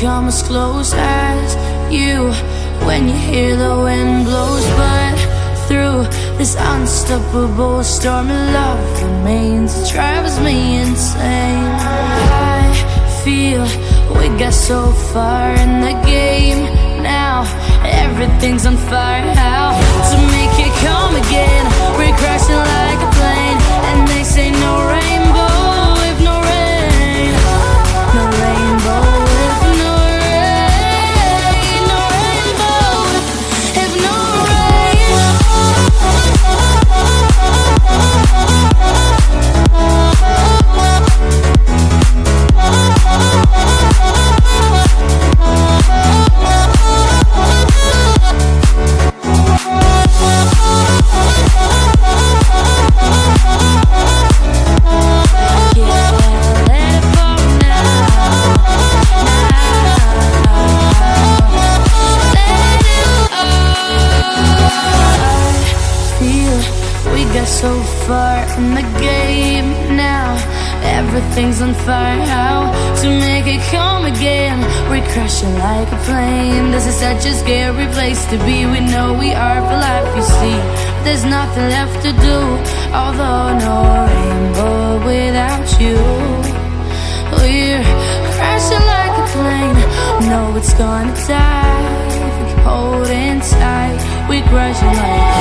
come as close as you when you hear the wind blows. But through this unstoppable storm of love remains, it drives me insane. I feel we got so far in the game, now everything's on fire. How to make it come again? We're crashing like a plane, and they say no rainbow if no rain, no rainbow if no rain, no rainbow if no so far in the game, now everything's on fire. How to make it come again? We're crashing like a plane. This is such a scary place to be. We know we are for life, you see. There's nothing left to do, although no rainbow without you. We're crashing like a plane, know it's gonna die. We keep holding tight, we're crashing like